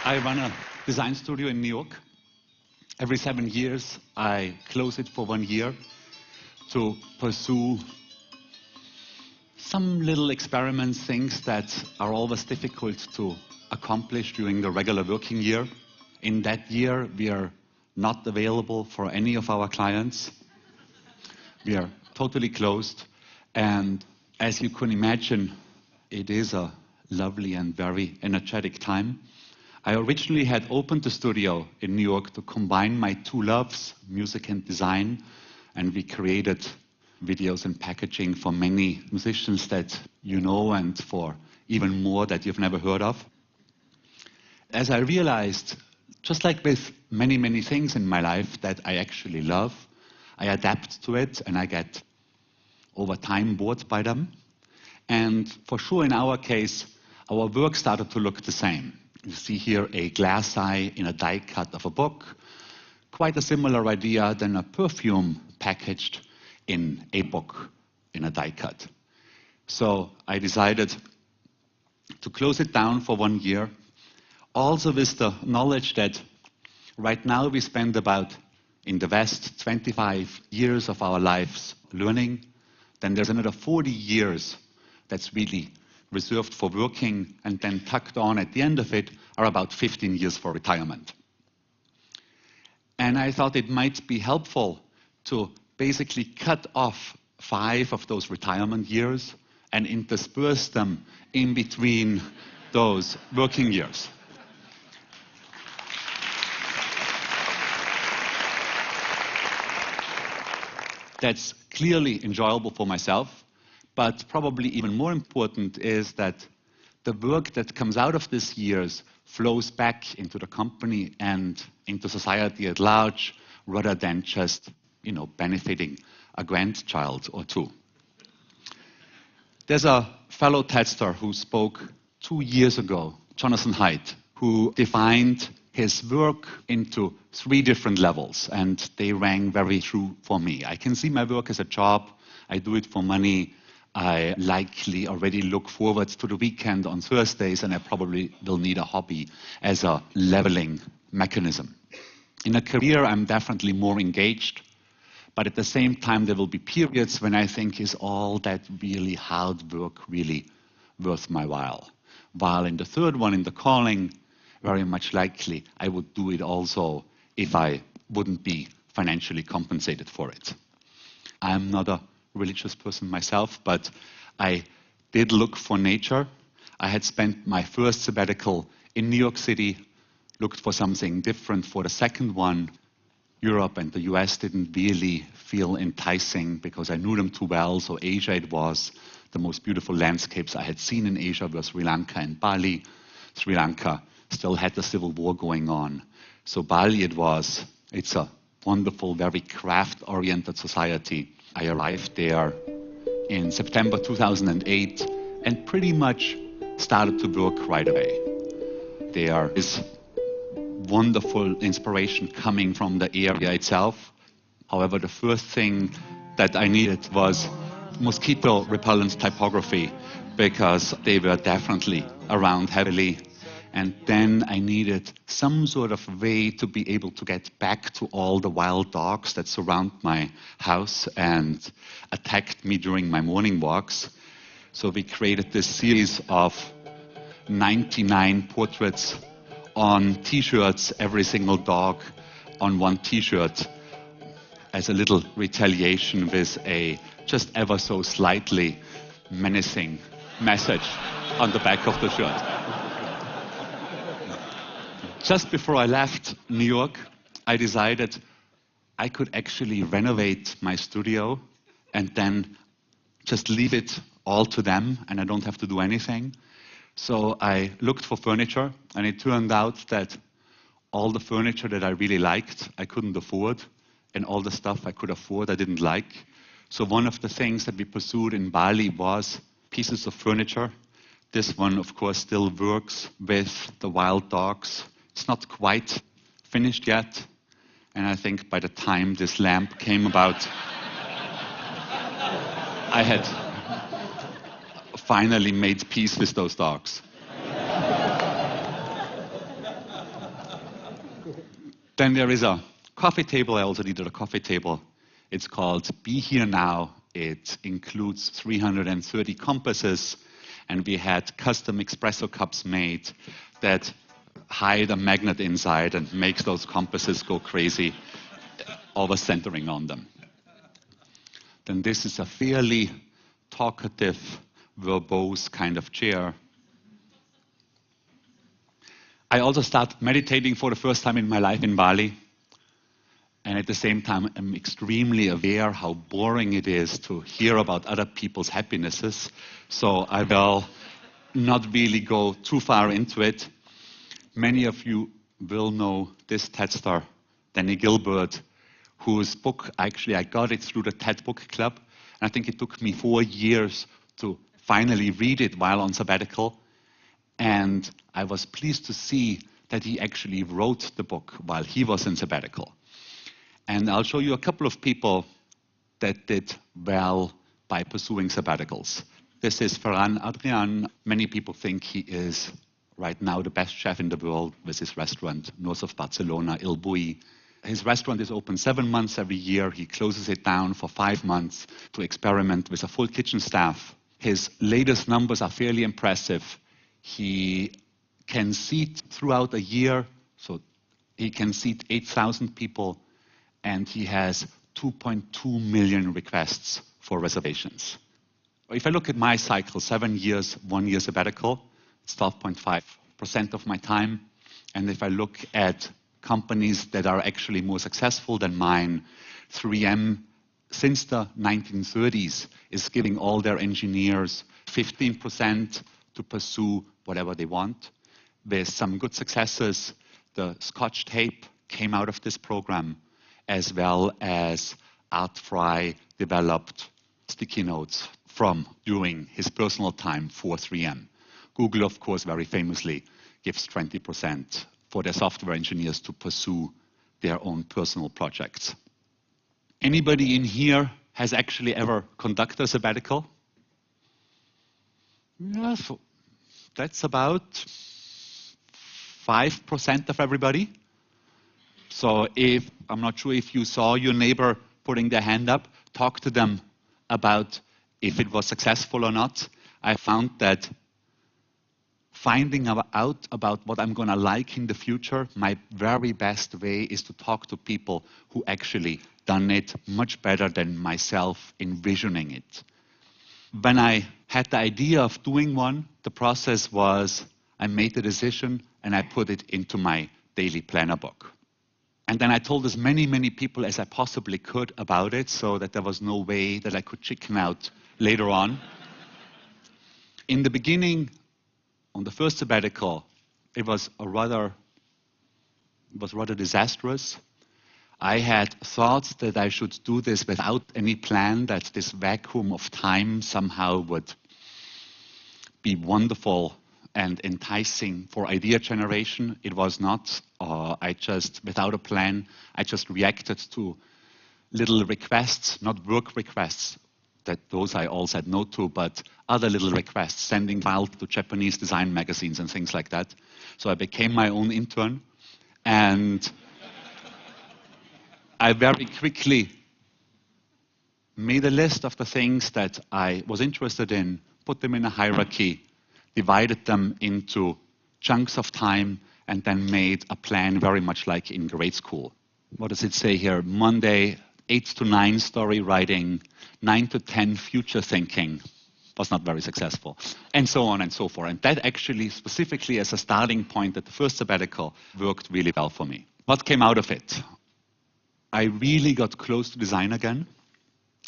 I run a design studio in New York. Every 7 years, I close it for 1 year to pursue some little experiments, things that are always difficult to accomplish during the regular working year. In that year, we are not available for any of our clients. We are totally closed. And as you can imagine, it is a lovely and very energetic time. I originally had opened the studio in New York to combine my two loves, music and design, and we created videos and packaging for many musicians that you know and for even more that you've never heard of. As I realized, just like with many, many things in my life that I actually love, I adapt to it and I get over time bored by them. And for sure in our case, our work started to look the same. You see here a glass eye in a die cut of a book. Quite a similar idea than a perfume packaged in a book in a die cut. So I decided to close it down for 1 year. Also with the knowledge that right now we spend about, in the West, 25 years of our lives learning. Then there's another 40 years that's really reserved for working, and then tucked on at the end of it are about 15 years for retirement. And I thought it might be helpful to basically cut off 5 of those retirement years and intersperse them in between those working years. That's clearly enjoyable for myself. But probably even more important is that the work that comes out of these years flows back into the company and into society at large, rather than just, benefiting a grandchild or two. There's a fellow TEDster who spoke 2 years ago, Jonathan Haidt, who defined his work into 3 different levels, and they rang very true for me. I can see my work as a job. I do it for money. I likely already look forward to the weekend on Thursdays, and I probably will need a hobby as a leveling mechanism. In a career, I'm definitely more engaged, but at the same time, there will be periods when I think, is all that really hard work really worth my while? While in the third one, in the calling, very much likely, I would do it also if I wouldn't be financially compensated for it. I'm not a religious person myself, but I did look for nature. I had spent my first sabbatical in New York City, looked for something different for the second one. Europe and the US didn't really feel enticing because I knew them too well, so Asia it was. The most beautiful landscapes I had seen in Asia were Sri Lanka and Bali. Sri Lanka still had the civil war going on. So Bali it was. It's a wonderful, very craft-oriented society. I arrived there in September 2008 and pretty much started to work right away. There is wonderful inspiration coming from the area itself. However, the first thing that I needed was mosquito repellent typography because they were definitely around heavily. And then I needed some sort of way to be able to get back to all the wild dogs that surround my house and attacked me during my morning walks. So we created this series of 99 portraits on T-shirts, every single dog on one T-shirt, as a little retaliation with a just ever so slightly menacing message on the back of the shirt. Just before I left New York, I decided I could actually renovate my studio and then just leave it all to them and I don't have to do anything. So I looked for furniture, and it turned out that all the furniture that I really liked, I couldn't afford, and all the stuff I could afford, I didn't like. So one of the things that we pursued in Bali was pieces of furniture. This one, of course, still works with the wild dogs. It's not quite finished yet, and I think by the time this lamp came about, I had finally made peace with those dogs. Then there is a coffee table. I also needed a coffee table. It's called Be Here Now. It includes 330 compasses, and we had custom espresso cups made that hide a magnet inside and makes those compasses go crazy, always centering on them. Then this is a fairly talkative, verbose kind of chair. I also started meditating for the first time in my life in Bali. And at the same time, I'm extremely aware how boring it is to hear about other people's happinesses. So I will not really go too far into it. Many of you will know this TED star, Danny Gilbert, whose book, actually, I got it through the TED Book Club. And I think it took me 4 years to finally read it while on sabbatical. And I was pleased to see that he actually wrote the book while he was in sabbatical. And I'll show you a couple of people that did well by pursuing sabbaticals. This is Ferran Adrian. Many people think he is right now the best chef in the world with his restaurant north of Barcelona, Il Bulli. His restaurant is open 7 months every year. He closes it down for 5 months to experiment with a full kitchen staff. His latest numbers are fairly impressive. He can seat throughout a year, so he can seat 8,000 people. And he has 2.2 million requests for reservations. If I look at my cycle, 7 years, 1 year sabbatical, it's 12.5% of my time. And if I look at companies that are actually more successful than mine, 3M, since the 1930s, is giving all their engineers 15% to pursue whatever they want. There's some good successes. The Scotch tape came out of this program, as well as Art Fry developed sticky notes from during his personal time for 3M. Google, of course, very famously gives 20% for their software engineers to pursue their own personal projects. Anybody in here has actually ever conducted a sabbatical? Yeah, so that's about 5% of everybody. So I'm not sure if you saw your neighbor putting their hand up, talk to them about if it was successful or not. I found that finding out about what I'm going to like in the future, my very best way is to talk to people who actually done it much better than myself envisioning it. When I had the idea of doing one, the process was I made the decision and I put it into my daily planner book. And then I told as many people as I possibly could about it so that there was no way that I could chicken out later on. In the beginning, on the first sabbatical, it was rather disastrous. I had thought that I should do this without any plan, that this vacuum of time somehow would be wonderful and enticing for idea generation. It was not. Without a plan, I just reacted to little requests, not work requests, that those I all said no to, but other little requests, sending files to Japanese design magazines and things like that. So I became my own intern, and I very quickly made a list of the things that I was interested in, put them in a hierarchy, divided them into chunks of time, and then made a plan very much like in grade school. What does it say here? Monday, 8 to 9 story writing, 9 to 10 future thinking. Was not very successful, and so on and so forth. And that actually, specifically as a starting point at the first sabbatical, worked really well for me. What came out of it? I really got close to design again.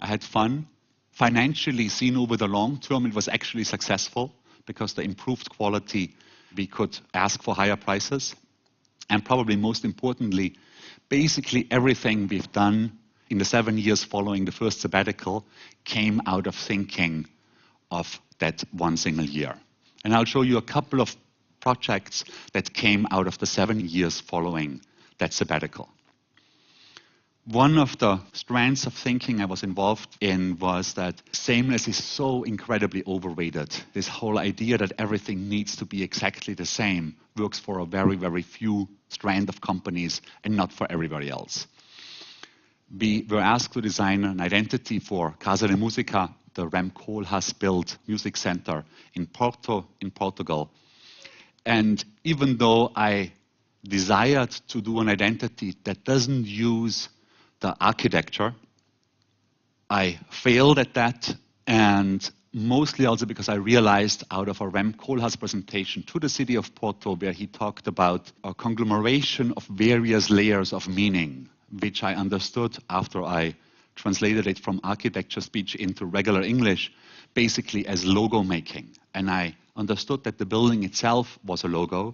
I had fun. Financially, seen over the long term, it was actually successful because the improved quality, we could ask for higher prices. And probably most importantly, basically everything we've done in the 7 years following the first sabbatical came out of thinking of that one single year. And I'll show you a couple of projects that came out of the 7 years following that sabbatical. One of the strands of thinking I was involved in was that sameness is so incredibly overrated. This whole idea that everything needs to be exactly the same works for a very, very few strand of companies and not for everybody else. We were asked to design an identity for Casa de Música, the Rem Koolhaas built music center in Porto, in Portugal. And even though I desired to do an identity that doesn't use the architecture, I failed at that, and mostly also because I realized out of a Rem Koolhaas presentation to the city of Porto, where he talked about a conglomeration of various layers of meaning, which I understood after I translated it from architecture speech into regular English, basically as logo making. And I understood that the building itself was a logo,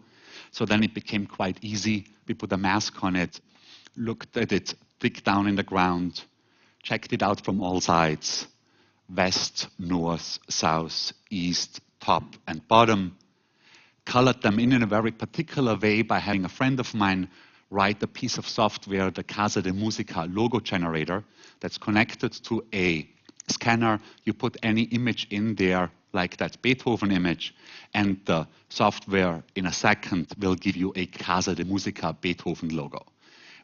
so then it became quite easy. We put a mask on it, looked at it, dig down in the ground, checked it out from all sides, west, north, south, east, top and bottom, colored them in a very particular way by having a friend of mine write a piece of software, the Casa de Música logo generator, that's connected to a scanner. You put any image in there, like that Beethoven image, and the software in a second will give you a Casa de Música Beethoven logo,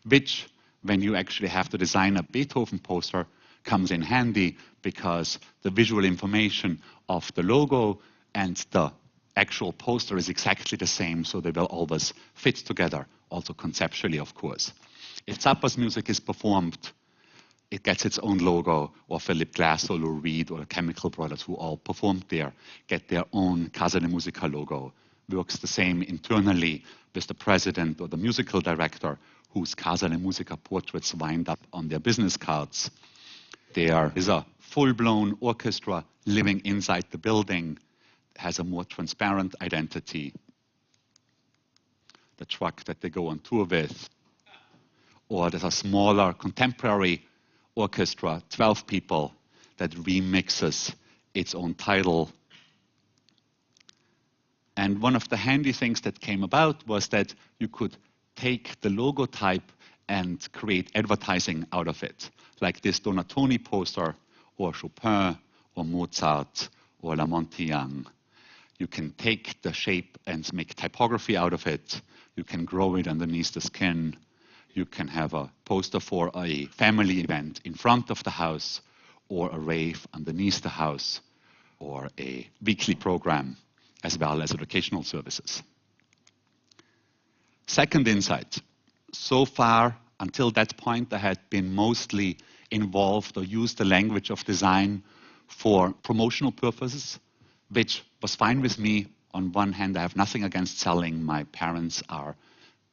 which, when you actually have to design a Beethoven poster, comes in handy because the visual information of the logo and the actual poster is exactly the same, so they will always fit together, also conceptually, of course. If Zappa's music is performed, it gets its own logo, or Philip Glass or Lou Reed or the Chemical Brothers, who all performed there, get their own Casa de Música logo. Works the same internally with the president or the musical director, whose Casa de Música portraits wind up on their business cards. There is a full-blown orchestra living inside the building, has a more transparent identity. The truck that they go on tour with. Or there's a smaller contemporary orchestra, 12 people, that remixes its own title. And one of the handy things that came about was that you could take the logo type and create advertising out of it, like this Donatoni poster, or Chopin, or Mozart, or La Monte Young. You can take the shape and make typography out of it. You can grow it underneath the skin. You can have a poster for a family event in front of the house, or a rave underneath the house, or a weekly program, as well as educational services. Second insight. So far, until that point, I had been mostly involved or used the language of design for promotional purposes, which was fine with me. On one hand, I have nothing against selling. My parents are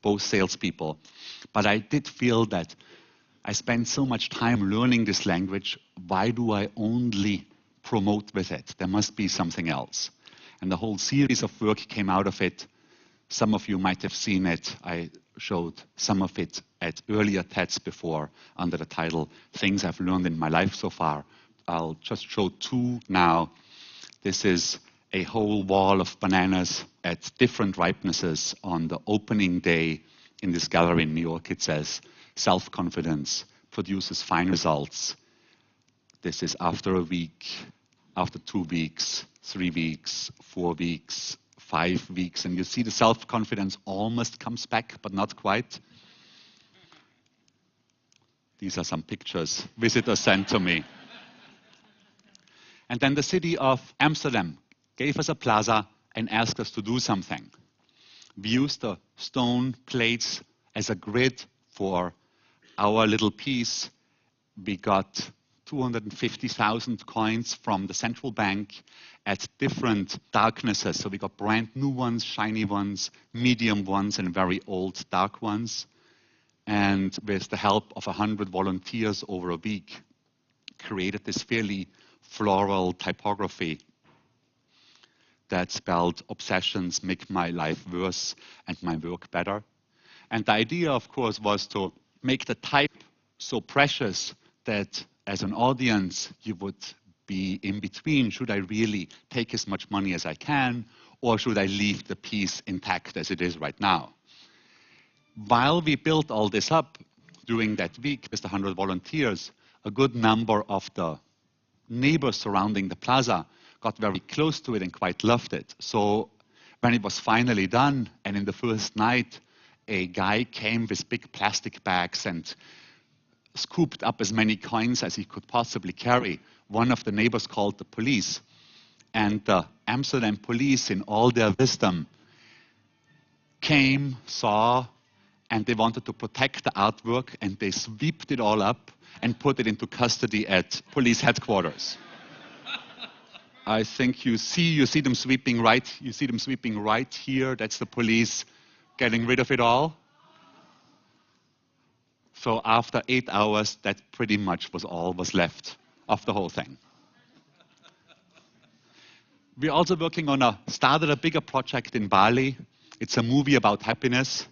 both salespeople. But I did feel that I spent so much time learning this language. Why do I only promote with it? There must be something else. And the whole series of work came out of it. Some of you might have seen it. I showed some of it at earlier TEDs before under the title Things I've Learned in My Life So Far. I'll just show two now. This is a whole wall of bananas at different ripenesses on the opening day in this gallery in New York. It says, self-confidence produces fine results. This is after a week, after 2 weeks, 3 weeks, 4 weeks, 5 weeks, and you see the self-confidence almost comes back, but not quite. These are some pictures visitors sent to me. And then the city of Amsterdam gave us a plaza and asked us to do something. We used the stone plates as a grid for our little piece. We got 250,000 coins from the central bank at different darknesses. So we got brand new ones, shiny ones, medium ones, and very old dark ones. And with the help of 100 volunteers over a week, created this fairly floral typography that spelled obsessions make my life worse and my work better. And the idea, of course, was to make the type so precious that as an audience, you would be in between. Should I really take as much money as I can, or should I leave the piece intact as it is right now? While we built all this up, during that week with the 100 volunteers, a good number of the neighbors surrounding the plaza got very close to it and quite loved it. So when it was finally done, and in the first night, a guy came with big plastic bags and scooped up as many coins as he could possibly carry. One of the neighbors called the police, and the Amsterdam police, in all their wisdom, came, saw, and they wanted to protect the artwork, and they swept it all up and put it into custody at police headquarters. I think you see them sweeping right here. That's the police getting rid of it all. So after 8 hours, that pretty much was all was left of the whole thing. We're also working on started a bigger project in Bali. It's a movie about happiness.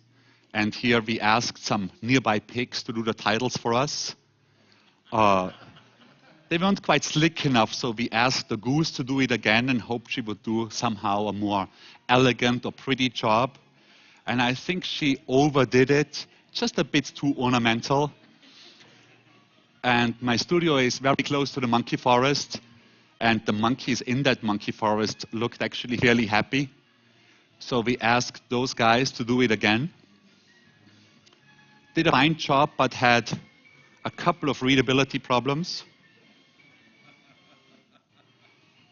And here we asked some nearby pigs to do the titles for us. They weren't quite slick enough, so we asked the goose to do it again and hoped she would do somehow a more elegant or pretty job. And I think she overdid it, just a bit too ornamental. And my studio is very close to the monkey forest, and the monkeys in that monkey forest looked actually fairly happy. So we asked those guys to do it again. Did a fine job, but had a couple of readability problems.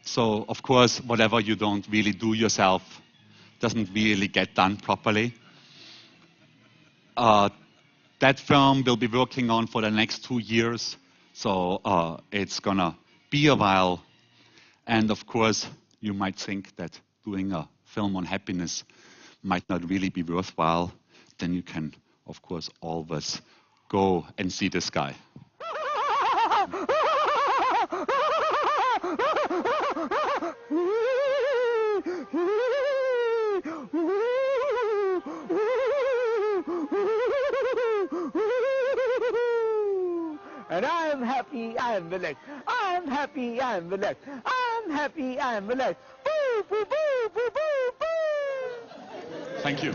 So, of course, whatever you don't really do yourself doesn't really get done properly. That film we'll be working on for the next 2 years, so it's gonna be a while. And of course, you might think that doing a film on happiness might not really be worthwhile. Then you can, of course, always go and see this guy. And I'm happy, I'm relaxed. I'm happy, I'm relaxed. I'm happy, I'm relaxed. Boo, boo, boo, boo, boo, boo. Thank you.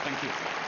Thank you.